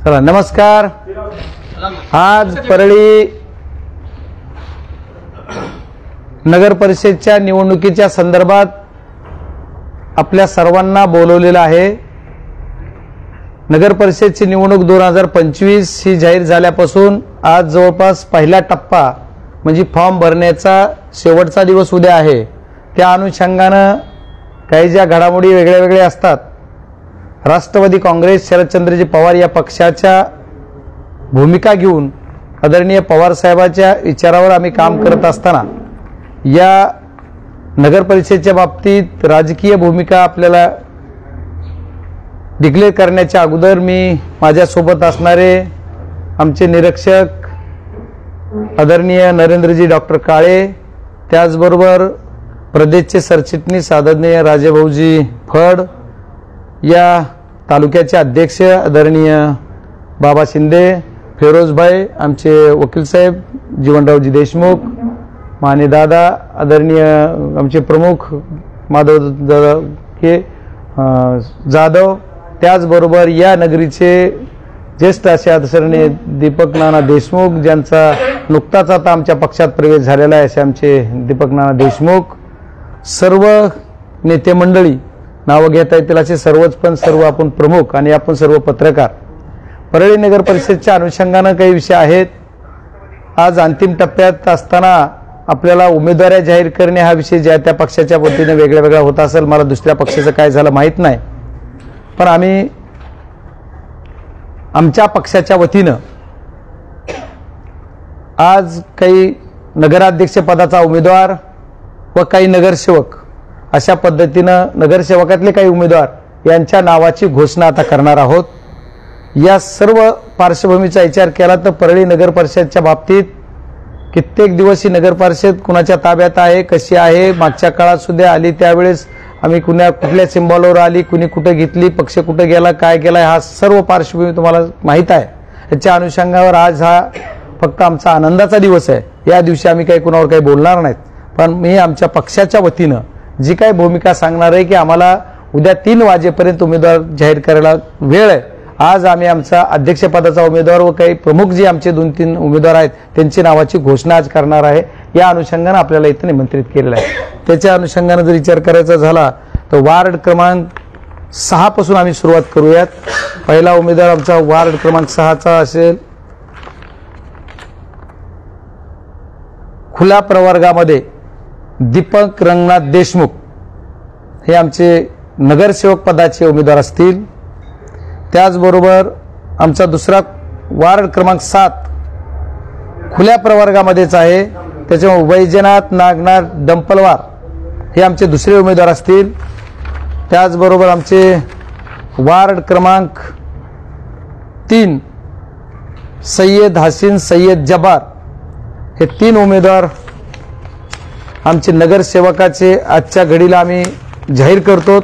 चला नमस्कार। आज परळी नगर परिषदेच्या निवडणुकीच्या संदर्भात आपल्या सर्वांना बोलवलेलं आहे। नगर परिषदेची निवडणूक 2025 ही जाहीर झाल्यापासून आज जवळपास पहिला टप्पा म्हणजे फॉर्म भरण्याचा शेवटचा दिवस उद्या आहे। त्या अनुषंगाने काही ज्या घडामोडी वेगळ्या असतात, राष्ट्रवादी काँग्रेस शरदचंद्रजी पवार या पक्षाच्या भूमिका घेऊन आदरणीय पवार साहेबांच्या विचारावर आम्ही काम करत असताना या नगर परिषदेच्या बाबतीत राजकीय भूमिका आपल्याला डिक्लेअर करण्याच्या अगोदर मी माझ्यासोबत असणारे आमचे निरीक्षक आदरणीय नरेंद्रजी डॉक्टर काळे, त्याचबरोबर प्रदेशचे सरचिटणीस आदरणीय राजेभाऊजी फड, या तालुक्याचे अध्यक्ष आदरणीय बाबा शिंदे, फिरोजभाई, आमचे वकील साहेब जीवनरावजी देशमुख, माने दादा, आदरणीय आमचे प्रमुख माधव दादा के जाधव, त्याचबरोबर या नगरीचे ज्येष्ठ असे आदरणीय दीपक नाना देशमुख, ज्यांचा नुकताच आता आमच्या पक्षात प्रवेश झालेला आहे, असे आमचे दीपक नाना देशमुख, सर्व नेते मंडळी नावं घेता येतील असे सर्वच, पण सर्व आपण प्रमुख आणि आपण सर्व पत्रकार। परळी नगर परिषदेच्या अनुषंगाने काही विषय आहेत। आज अंतिम टप्प्यात असताना आपल्याला उमेदवारी जाहीर करणे हा विषय ज्या त्या पक्षाच्या वतीने वेगळा होत असेल, मला दुसऱ्या पक्षाचं काय झालं माहित नाही, पण आम्ही आमच्या पक्षाच्या वतीने आज काही नगराध्यक्ष पदाचा उमेदवार व काही नगरसेवक अशा पद्धतीनं नगरसेवकातले काही उमेदवार यांच्या नावाची घोषणा आता करणार आहोत। या सर्व पार्श्वभूमीचा विचार केला तर परळी नगर परिषदच्या बाबतीत कित्येक दिवस ही नगर परिषद कुणाच्या ताब्यात आहे, कशी आहे, मागच्या काळात सुद्धा आली त्यावेळेस आम्ही कुठल्या सिंबॉलवर आली, कुणी कुठे घेतली, पक्ष कुठे गेला, काय गेला, हा सर्व पार्श्वभूमी तुम्हाला माहीत आहे। याच्या अनुषंगावर आज हा फक्त आमचा आनंदाचा दिवस आहे। या दिवशी आम्ही काही कुणावर काही बोलणार नाहीत, पण मी आमच्या पक्षाच्या वतीनं जी काही भूमिका सांगणार आहे की आम्हाला उद्या 3 वाजेपर्यंत उमेदवार जाहीर करायला वेळ आहे। आज आम्ही आमचा अध्यक्षपदाचा उमेदवार व काही प्रमुख जे आमचे 2-3 उमेदवार आहेत त्यांची नावाची घोषणा आज करणार आहे। या अनुषंगाने आपल्याला इथं निमंत्रित केलेलं आहे। त्याच्या अनुषंगाने जर विचार करायचा झाला तर वार्ड क्रमांक 6 पासून आम्ही सुरुवात करूयात। पहिला उमेदवार आमचा वार्ड क्रमांक 6 चा असेल खुल्या प्रवर्गामध्ये दीपक रंगनाथ देशमुख, हे आमचे नगरसेवक पदाचे उमेदवार असतील। त्याचबरोबर आमचा दुसरा वार्ड क्रमांक 7 खुल्या प्रवर्गामध्येच आहे, त्याच्यामुळे वैजनाथ नागनाथ डंपलवार हे आमचे दुसरे उमेदवार असतील। त्याचबरोबर आमचे वार्ड क्रमांक 3 सय्यद हसीन सय्यद जब्बार, हे 3 उमेदवार आमचे नगरसेवकाचे आजच्या घडीला आम्ही जाहीर करतो।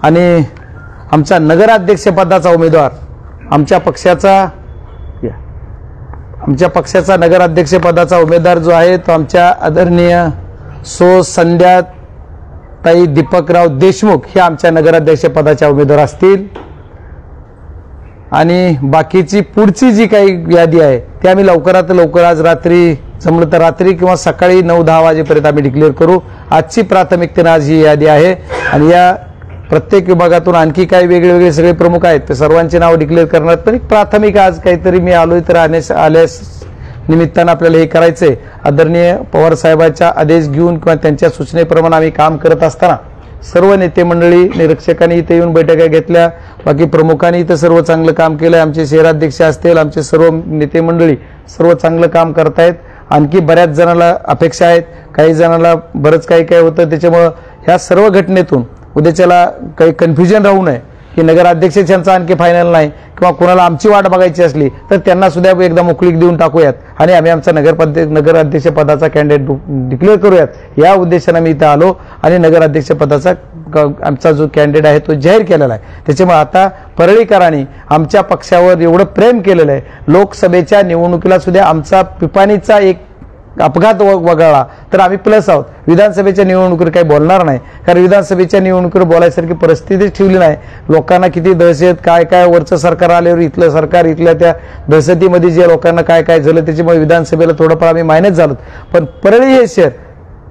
आणि आमचा नगराध्यक्ष पदाचा उमेदवार आमच्या पक्षाचा नगराध्यक्ष पदाचा उमेदवार जो आहे तो आमच्या आदरणीय संध्याताई दीपकराव देशमुख हे आमच्या नगराध्यक्ष पदाच्या उमेदवार असतील। आणि बाकीची पुढची जी काही यादी आहे ती आम्ही लवकरात लवकर आज रात्री जमलं तर रात्री किंवा सकाळी 9-10 वाजेपर्यंत आम्ही डिक्लेअर करू। आजची प्राथमिकतेने आज ही यादी आहे आणि या प्रत्येक विभागातून आणखी काही वेगळे सगळे प्रमुख आहेत ते सर्वांचे नाव डिक्लेअर करणार, पण एक प्राथमिक आज काहीतरी मी आलोय तर आल्यास निमित्तानं आपल्याला हे करायचंय। आदरणीय पवार साहेबांचा आदेश घेऊन किंवा त्यांच्या सूचनेप्रमाणे आम्ही काम करत असताना सर्व नेते मंडळी निरीक्षकांनी इथे येऊन बैठका घेतल्या, बाकी प्रमुखांनी इथं सर्व चांगलं काम केलंय, आमचे शहराध्यक्ष असतील, आमचे सर्व नेते मंडळी सर्व चांगलं काम करतायत। आणखी बऱ्याच जणांना अपेक्षा आहेत, काही जणांना बरंच काही होतं, त्याच्यामुळे ह्या सर्व घटनेतून उद्याच्याला काही कन्फ्युजन राहू नये की नगराध्यक्ष यांचा आणखी फायनल नाही किंवा कोणाला आमची वाट बघायची असली तर त्यांना सुद्धा एकदा मोकळीक देऊन टाकूयात आणि आम्ही आमचा नगराध्यक्ष पदाचा कॅन्डिडेट डिक्लेअर करूयात। या उद्देशाने मी इथं आलो आणि नगराध्यक्ष पदाचा आमचा जो कॅन्डिडेट आहे तो जाहीर केलेला आहे। त्याच्यामुळे आता परळीकरांनी आमच्या पक्षावर एवढं प्रेम केलेलं आहे, लोकसभेच्या निवडणुकीला सुद्धा आमचा पिपाणीचा एक अपघात वगळला तर आम्ही प्लस आहोत. विधानसभेच्या निवडणुकीवर काही बोलणार नाही, कारण विधानसभेच्या निवडणुकीवर बोलायसारखी परिस्थितीच ठेवली नाही. लोकांना किती दहशत, काय काय वरचं सरकार आल्यावर इथलं सरकार, इथल्या त्या दहशतीमध्ये जे लोकांना काय काय झालं त्याच्यामुळे विधानसभेला थोडंफार आम्ही मायनस झालो. पण परळी हे शहर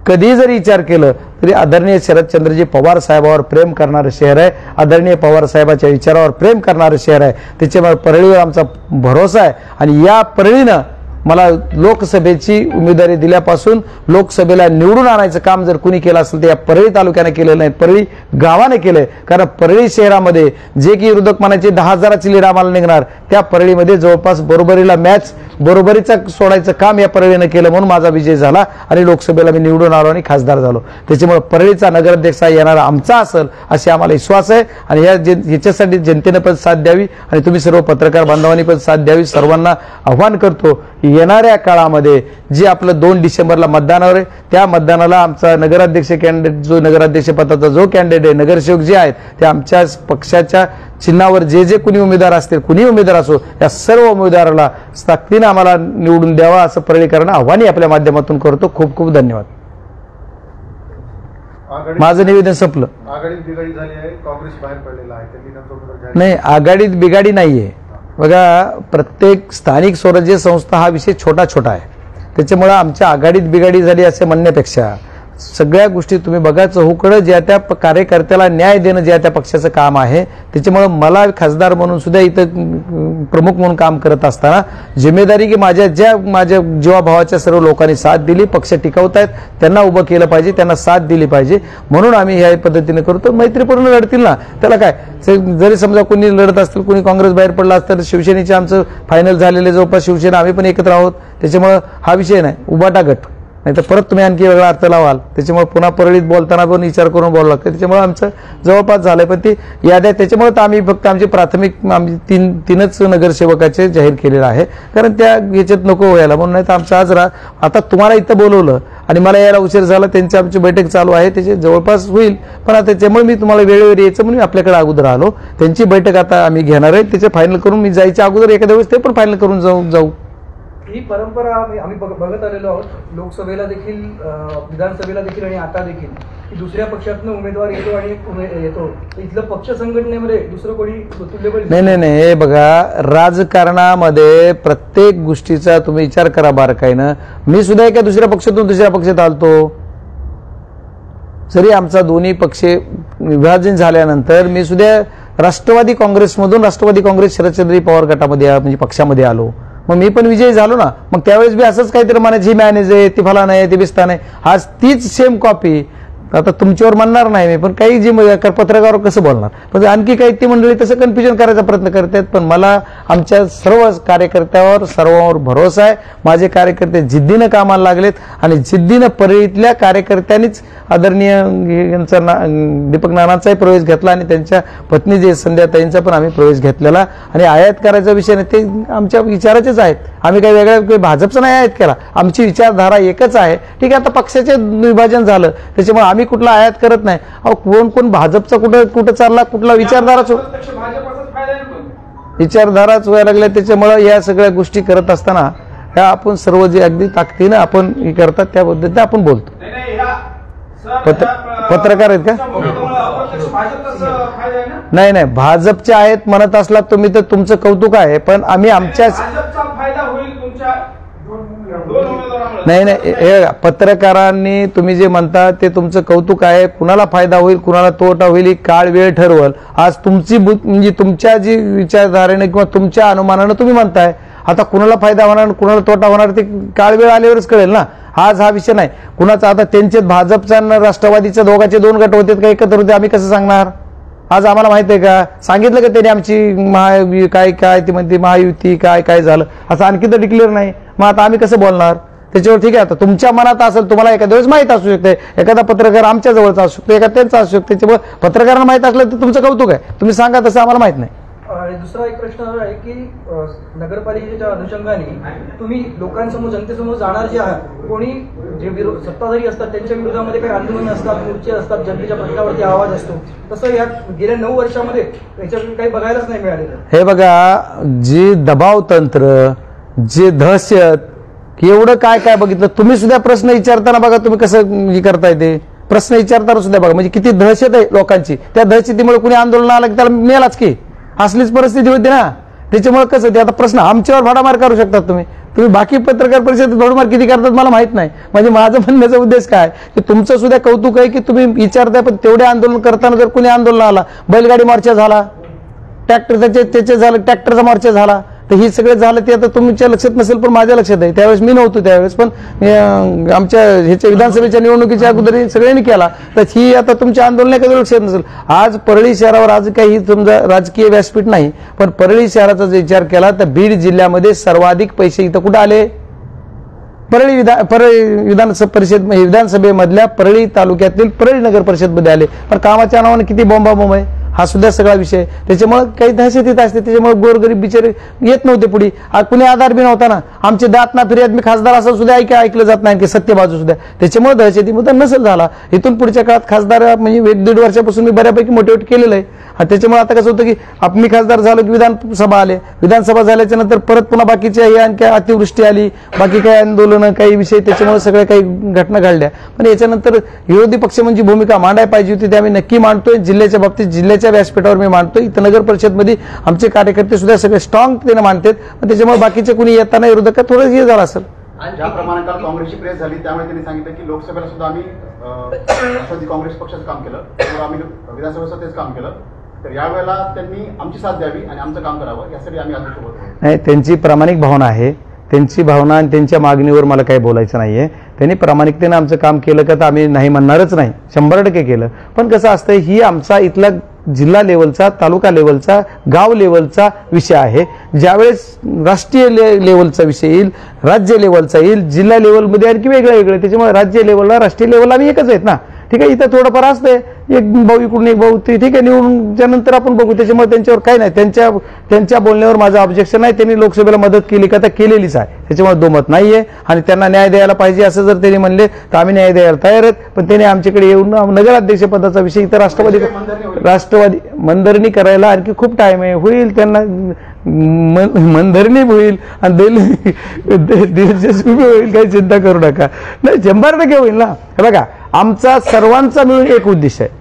कधी जरी विचार केलं तरी आदरणीय शरदचंद्रजी पवार साहेबांवर प्रेम करणारं शहर आहे. आदरणीय पवार साहेबांच्या विचारावर प्रेम करणारं शहर आहे. त्याच्यामुळे परळीवर आमचा भरोसा आहे. आणि या परळीनं मला लोकसभेची उमेदवारी दिल्यापासून लोकसभेला निवडून आणायचं काम जर कुणी केलं असेल तर या परळी तालुक्याने केलेलं नाही, परळी गावाने केलंय. कारण परळी शहरामध्ये जे की विरोधक म्हणायचे 10,000ची लीड आम्हाला निघणार, त्या परळीमध्ये जवळपास बरोबरीला मॅच बरोबरीचा सोडायचं काम या परळीनं केलं, म्हणून माझा विजय झाला आणि लोकसभेला मी निवडून आलो आणि खासदार झालो. त्याच्यामुळे परळीचा नगराध्यक्ष येणारा आमचा असेल असे आम्हाला विश्वास आहे. आणि याच्यासाठी जनतेने पण साथ द्यावी आणि तुम्ही सर्व पत्रकार बांधवांनी पण साथ द्यावी. सर्वांना आव्हान करतो येणाऱ्या काळामध्ये जे आपलं 2 डिसेंबरला मतदानावर आहे त्या मतदानाला आमचा नगराध्यक्ष कॅन्डिडेट, जो नगराध्यक्ष पदाचा जो कॅन्डिडेट आहे, नगरसेवक जे आहेत ते आमच्या पक्षाच्या चिन्हावर जे जे कुणी उमेदवार असतील, कुणी उमेदवार असो, या सर्व उमेदवाराला ताकदीने आम्हाला निवडून द्यावा असं परळीकरांना आव्हानही आपल्या माध्यमातून करतो. खूप खूप धन्यवाद. माझं निवेदन संपलं. आघाडीत बिघाडी झाली आहे, काँग्रेस बाहेर पडलेला आहे. नाही, आघाडीत बिघाडी नाहीये. बघा, प्रत्येक स्थानिक स्वराज्य संस्था हा विषय छोटा छोटा आहे. त्याच्यामुळे आमच्या आघाडीत बिघाडी झाली असे म्हणण्यापेक्षा सगळ्या गोष्टी तुम्ही बघा, चहूकडे ज्या त्या कार्यकर्त्याला न्याय देणं ज्या त्या पक्षाचं काम आहे. त्याच्यामुळे मला खासदार म्हणून सुद्धा इथं प्रमुख म्हणून काम करत असताना जिम्मेदारी की माझ्या जीवाभावाच्या सर्व लोकांनी साथ दिली, पक्ष टिकवतायत, त्यांना उभं केलं पाहिजे, त्यांना साथ दिली पाहिजे, म्हणून आम्ही ह्या पद्धतीने करतो. मैत्रीपूर्ण लढतील ना, त्याला काय, जरी समजा कोणी लढत असतील, कोणी काँग्रेस बाहेर पडला असतं तर शिवसेनेचे आमचं फायनल झालेले जवळपास शिवसेना आम्ही पण एकत्र आहोत. त्याच्यामुळे हा विषय नाही उबाटा गट, नाही तर परत तुम्ही आणखी वेगळा अर्थ लावाल. त्याच्यामुळे पुन्हा परळीत बोलताना पण विचार करून बोलावं लागतं. त्याच्यामुळे आमचं जवळपास झालंय. पण ती याद्या त्याच्यामुळे तर आम्ही फक्त आमची प्राथमिक आम्ही तीनच नगरसेवकाचे जाहीर केलेलं आहे, कारण त्या ह्याच्यात नको व्हायला म्हणून. नाही तर आमचं आज आता तुम्हाला इथं बोलवलं आणि मला यायला उशीर झाला, त्यांची आमची बैठक चालू आहे, त्याची जवळपास होईल. पण आता त्याच्यामुळे मी तुम्हाला वेळेवर यायचं म्हणून आपल्याकडे अगोदर आलो. त्यांची बैठक आता आम्ही घेणार आहे, त्याचे फायनल करून मी जायच्या अगोदर एखाद्या वेळेस ते पण फायनल करून जाऊ. ही परंपरा आम्ही बघत आलेलो आहोत, लोकसभेला देखील, विधानसभेला देखील आणि आता देखील, की दुसऱ्या पक्षातनं उमेदवार येतो आणि येतो. इथलं पक्ष संघटनेमध्ये दुसरं कोणी तुल्यबळ नाही. हे बघा, राजकारणामध्ये प्रत्येक गोष्टीचा तुम्ही विचार करा बारकाईनं. मी सुद्धा एका दुसऱ्या पक्षातून दुसऱ्या पक्षात आलतो. जरी आमचा दोन्ही पक्ष विभाजन झाल्यानंतर मी सुद्धा राष्ट्रवादी काँग्रेसमधून राष्ट्रवादी काँग्रेस शरदचंद्र पवार गटामध्ये म्हणजे पक्षामध्ये आलो. मग मी पण विजयी झालो ना. मग त्यावेळेस बी असंच काहीतरी म्हणायची, ही मॅनेज आहे, ती फलान आहे, ती बिस्तान आहे. आज तीच सेम कॉपी. आता तुमच्यावर म्हणणार नाही मी, पण काही जी पत्रकारावर कसं बोलणार. पण आणखी काही ती मंडळी तसं कन्फ्युजन करायचा प्रयत्न करतात. पण मला आमच्या सर्व कार्यकर्त्यावर सर्वांवर भरोसा आहे. माझे कार्यकर्ते जिद्दीनं कामाला लागलेत आणि जिद्दीनं परळीतल्या कार्यकर्त्यांनीच आदरणीय यांचा दीपक नानांचाही प्रवेश घेतला आणि त्यांच्या पत्नी जे संध्याताईंचा पण आम्ही प्रवेश घेतलेला. आणि आयात करायचा विषय नाही, ते आमच्या विचाराचेच आहेत. आम्ही काही वेगळ्या भाजपचं नाही आयात केला, आमची विचारधारा एकच आहे. ठीक आहे, आता पक्षाचे विभाजन झालं त्याच्यामुळे आम्ही कुठला आयात करत नाही. अहो, कोण भाजपचा कुठं चालला, कुठला विचारधाराच व्हायला लागल्या. त्याच्यामुळे या सगळ्या गोष्टी करत असताना ह्या आपण सर्व जे अगदी ताकदीनं आपण हे करतात त्या पद्धतीने आपण बोलतो. पत्रकार आहेत का? नाही, भाजपचे आहेत म्हणत असला तुम्ही तर तुमचं कौतुक आहे. पण आम्ही आमच्या नाही, हे पत्रकारांनी तुम्ही जे म्हणता ते तुमचं कौतुक आहे. कुणाला फायदा होईल, कुणाला तोटा होईल ही काळ वेळ ठरवल. आज तुमची म्हणजे तुमच्या जी विचारधारेने किंवा तुमच्या अनुमानानं तुम्ही म्हणताय. आता कुणाला फायदा होणार, कुणाला तोटा होणार ते काळ वेळ आल्यावरच कळेल ना. आज हा विषय नाही कुणाचा. आता त्यांचे भाजपचा आणि राष्ट्रवादीच्या दोघांचे 2 गट होते का एकत्र होते, आम्ही कसं सांगणार. आज आम्हाला माहित आहे का, सांगितलं का त्यांनी आमची काय ती म्हणते महायुती काय झालं असं आणखी तर डिक्लेअर नाही. मग आता आम्ही कसं बोलणार त्याच्यावर. ठीक आहे, आता तुमच्या मनात असेल, तुम्हाला एखाद्या वेळेस माहित असू शकते, एखादा पत्रकार आमच्या जवळचा असू शकतो, एखादा त्यांचा असू शकतो. त्याच्यामुळे पत्रकारांना माहित असलं तर तुमचं कौतुक आहे, तुम्ही सांगा, तसं आम्हाला माहित नाही. आणि दुसरा एक प्रश्न आहे की नगरपालिकेच्या अनुषंगाने तुम्ही लोकांसमोर, जनतेसमोर जाणार जे आहात, कोणी जे सत्ताधारी असतात त्यांच्या विरोधामध्ये काही आंदोलन असतात, मोर्चे असतात, जनतेच्या प्रश्नावरती आवाज असतो, तसं या गेल्या 9 वर्षामध्ये याच्याकडे काही बघायलाच नाही मिळालेलं. हे बघा, जे दबाव तंत्र, जे दहशत, की एवढं काय काय बघितलं. तुम्ही सुद्धा प्रश्न विचारताना बघा तुम्ही कसं हे करताय ते प्रश्न विचारताना सुद्धा बघा म्हणजे किती दहशत आहे लोकांची. त्या दहशतीमुळे कुणी आंदोलन आलं की त्याला मेलाच की असलीच परिस्थिती होती ना. त्याच्यामुळे कसं ते आता प्रश्न आमच्यावर भाडामार करू शकतात तुम्ही बाकी पत्रकार परिषदेत भाडामार किती करतात मला माहित नाही. म्हणजे माझं म्हणण्याचा उद्देश काय की तुमचं सुद्धा कौतुक आहे की तुम्ही विचारताय पण तेवढे आंदोलन करताना जर कुणी आंदोलन आला बैलगाडी मोर्चा झाला त्याचे झालं ट्रॅक्टरचा मोर्चा झाला तर ही सगळं झालं ते आता तुमच्या लक्षात नसेल पण माझ्या लक्षात आहे. त्यावेळेस मी नव्हतो त्यावेळेस पण आमच्या ह्याच्या विधानसभेच्या निवडणुकीच्या अगोदर सगळ्यांनी केला तर ही आता तुमच्या आंदोलन कधी लक्षात नसेल. आज परळी शहरावर आज काही समजा राजकीय व्यासपीठ नाही पण परळी शहराचा जर विचार केला तर बीड जिल्ह्यामध्ये सर्वाधिक पैसे इथं कुठे आले परळी विधानसभेमधल्या परळी तालुक्यातील परळी नगर परिषदमध्ये आले. पण कामाच्या नावाने किती बोंबाबोंब आहे हा सुद्धा सगळा विषय. त्याच्यामुळे काही दहशतीत असते त्याच्यामुळे गोरगरीब बिचारे येत नव्हते पुढे. कुणी आधार बी नव्हता ना. आमचे दात ना फिर्याद मी खासदार असं सुद्धा ऐकलं जात नाही की सत्य बाजू सुद्धा. त्याच्यामुळे दहशतीमुळे नसेल झाला. इथून पुढच्या काळात खासदार म्हणजे 1-1.5 वर्षापासून मी बऱ्यापैकी मोटिवेट केलेलं आहे. त्याच्यामुळे आता कसं होतं की मी खासदार झालो की विधानसभा आले विधानसभा झाल्याच्या नंतर परत पुन्हा बाकीच्या हे आणखी अतिवृष्टी आली बाकी काही आंदोलनं काही विषय त्याच्यामुळे सगळ्या काही घटना घडल्या. पण याच्यानंतर विरोधी पक्ष म्हणजे भूमिका मांडायला पाहिजे होती ते आम्ही नक्की मांडतोय. जिल्ह्याच्या बाबतीत जिल्ह्याच्या व्यासपीठावर मी मांडतोय. इथं नगर परिषदमध्ये आमचे कार्यकर्ते सुद्धा सगळे स्ट्रॉंग त्याने मांडतात. त्याच्यामुळे बाकीचे कुणी येताना विरोधक थोडं हे झालं असेल. ज्याप्रमाणे काल काँग्रेसची प्रेस झाली त्यामुळे त्यांनी सांगितलं की लोकसभेला सुद्धा आम्ही राष्ट्रवादी काँग्रेस पक्षाचं काम केलं त्यामुळे आम्ही विधानसभेचं तेच काम केलं तर यावेळेला त्यांनी आमची साथ द्यावी आणि आमचं काम करावं यासाठी आम्ही अध्यक्ष होतो. नाही त्यांची प्रामाणिक भावना आहे. त्यांची भावना आणि त्यांच्या मागणीवर मला काही बोलायचं नाहीये. त्यांनी प्रामाणिकतेनं आमचं काम केलं का तर आम्ही नाही म्हणणारच नाही 100% केलं. पण कसं असतं ही आमचा इथला जिल्हा लेवलचा तालुका लेवलचा गाव लेवलचा विषय आहे. ज्यावेळेस राष्ट्रीय लेवलचा विषय येईल राज्य लेवलचा येईल जिल्हा लेवलमध्ये आणखी वेगळं त्याच्यामुळे राज्य लेवलला राष्ट्रीय लेवलला आम्ही एकच आहेत ना. ठीक आहे. इथं थोडंफार असतंय एक भाऊ इकडून एक भाऊ ठीक आहे निवडूनच्या नंतर आपण बघू. त्याच्यामुळे त्यांच्यावर काही नाही त्यांच्या बोलण्यावर माझं ऑब्जेक्शन नाही. त्यांनी लोकसभेला मदत केली का तर केलेलीच आहे. त्याच्यामुळे दोमत नाहीये आणि त्यांना न्याय द्यायला पाहिजे असं जर त्यांनी म्हणले तर आम्ही न्याय द्यायला तयार आहेत. पण त्यांनी आमच्याकडे येऊन नगराध्यक्ष पदाचा विषय इथं राष्ट्रवादी मनधरणी करायला आणखी खूप टाइम आहे. होईल त्यांना मनधरणी होईल आणि दिलचस्पी होईल काही चिंता करू नका. नाही 100% होईल ना. हे बघा आमचा सर्वांचा मिळून एक उद्देश आहे.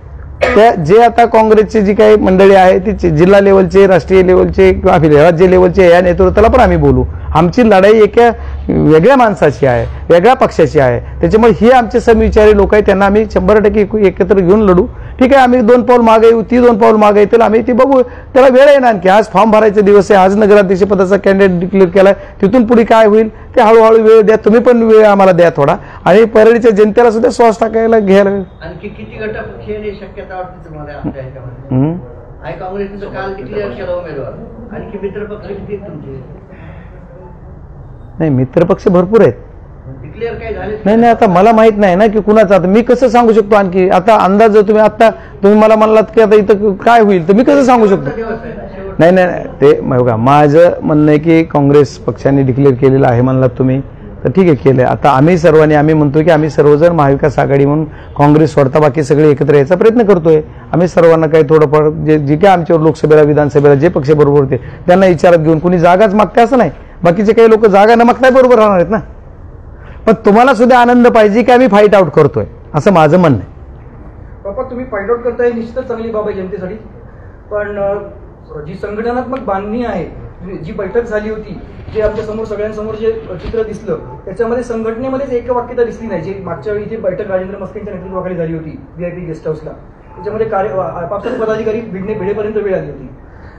त्या जे आता काँग्रेसची जी काही मंडळी आहे ती जिल्हा लेवलचे राष्ट्रीय लेवलचे किंवा राज्य लेवलचे या नेतृत्वाला पण आम्ही बोलू. आमची लढाई एका वेगळ्या माणसाची आहे वेगळ्या पक्षाची आहे. त्याच्यामुळे ही आमचे समविचारी लोक आहेत त्यांना आम्ही 100% एकत्र घेऊन लढू. ठीक आहे. आम्ही 2 पाऊल मागे येऊ ती 2 पाऊल मागे येतील आम्ही ती बघू. त्याला वेळ आहे ना आणखी. आज फॉर्म भरायचे दिवस आहे. आज नगराध्यक्ष पदाचा कॅन्डिडेट डिक्लेअर केलाय. तिथून पुढे काय होईल ते हळूहळू वेळ द्या. तुम्ही पण वेळ आम्हाला द्या थोडा आणि परळीच्या जनतेला सुद्धा श्वास टाकायला घ्यायला. आणखी किती गटपक्षीय शक्यता वाटते तुम्हाला आपल्या ह्याच्यामध्ये काँग्रेसचं काल डिक्लेअर केलं उमेदवार आणखी मित्रपक्ष किती तुमचे? नाही मित्रपक्ष भरपूर आहेत. डिक्लेअर काय झाले नाही आता मला माहित नाही ना की कुणाचं. आता मी कसं सांगू शकतो आणखी आता अंदाज जर तुम्ही मला म्हणलात की आता इथं काय होईल तर मी कसं सांगू शकतो. नाही ते बघा माझं म्हणणं आहे की काँग्रेस पक्षाने डिक्लेअर केलेलं आहे म्हणलात तुम्ही तर ठीक आहे केलंय. आता आम्ही म्हणतो की आम्ही सर्वजण महाविकास आघाडी म्हणून काँग्रेस सोडता बाकी सगळे एकत्र यायचा प्रयत्न करतोय. आम्ही सर्वांना काही थोडंफार जे काय आमच्यावर लोकसभेला विधानसभेला जे पक्ष बरोबर होते त्यांना विचारात घेऊन कुणी जागाच मागते असं नाही. बाकीचे काही लोक जागा न मागताय बरोबर राहणार आहेत ना. पण तुम्हाला सुद्धा आनंद पाहिजे की आम्ही फाईट आउट करतोय असं माझं म्हणणं आहे. बाबा तुम्ही फाईट आउट करताय निश्चितच चांगली बाब आहे जनतेसाठी. पण जी संघटनात्मक बांधणी आहे जी बैठक झाली होती जे आमच्या समोर सगळ्यांसमोर जे चित्र दिसलं त्याच्यामध्ये संघटनेमध्येच एक वाक्यता दिसली नाही. जे मागच्या वेळी इथे बैठक राजेंद्र मस्केंच्या नेतृत्वाखाली झाली होती VIP गेस्ट हाऊसला त्याच्यामध्ये आपापसात पदाधिकारी भिडेपर्यंत वेळ आली होती.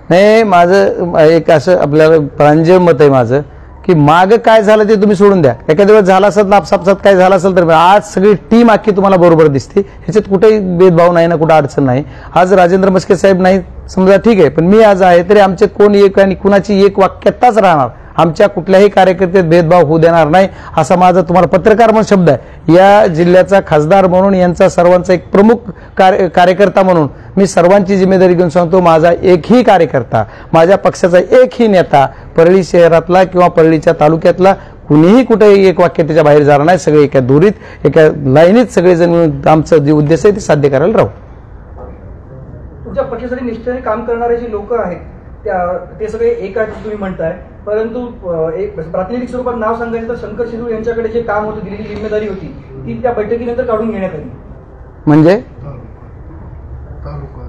नाही माझं एक असं आपल्याला प्रांजळ मत आहे माझं की माग काय झालं ते तुम्ही सोडून द्या. एखाद्या वेळेस झाला असेल आपसापसात काय झालं असेल तर आज सगळी टीम अख्खी तुम्हाला बरोबर दिसते. ह्याच्यात कुठेही भेदभाव नाही ना कुठं अडचण नाही. आज राजेंद्र मस्के साहेब नाही समजा ठीक आहे पण मी आज आहे तरी आमचे कोण एक आणि कुणाची एक वाक्यताच राहणार. आमच्या कुठल्याही कार्यकर्त्यात भेदभाव होऊ देणार नाही असा माझा तुम्हाला पत्रकार म्हणून शब्द आहे. या जिल्ह्याचा खासदार म्हणून यांचा सर्वांचा एक प्रमुख कार्यकर्ता म्हणून मी सर्वांची जिम्मेदारी घेऊन सांगतो माझा एकही कार्यकर्ता माझ्या पक्षाचा एकही नेता परळी शहरातला किंवा परळीच्या तालुक्यातला कुणीही कुठेही एक वाक्य त्याच्या बाहेर जाणार नाही. सगळे एका दोरीत एका लाईनीत सगळेजण मिळून आमचं जे उद्देश आहे ते साध्य करायला राहू. तुमच्या पक्षासाठी निष्ठेने काम करणारे जे लोक आहेत ते सगळे एक आहेत तुम्ही म्हणताय परंतु एक प्रातिनिधिक स्वरूपात नाव सांगायचं तर शंकर शिरूर यांच्याकडे जे काम होतं, दिलेली जिम्मेदारी होती ती त्या बैठकीनंतर काढून घेण्यात आली. म्हणजे तालुका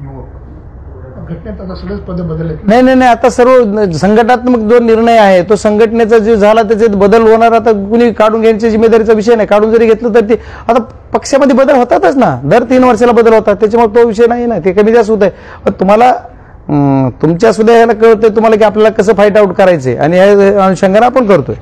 युवक घटनेत आता सगळेच पदे बदलले. नाही, आता सर्व संघटनात्मक जो निर्णय आहे तो संघटनेचा जो झाला त्याच्यात बदल होणार. आता कुणी काढून घ्यायची जिम्मेदारीचा विषय नाही. काढून जरी घेतलं तर ते आता पक्षामध्ये बदल होतातच ना, दर 3 वर्षाला बदल होतात, त्याच्यामुळे तो विषय नाही ना, ते कमी जास्त होत आहे. पण तुम्हाला तुमच्या सुद्धा याला कळतंय तुम्हाला की आपल्याला कसं फाईट आउट करायचंय आणि या अनुषंगाने आपण करतोय.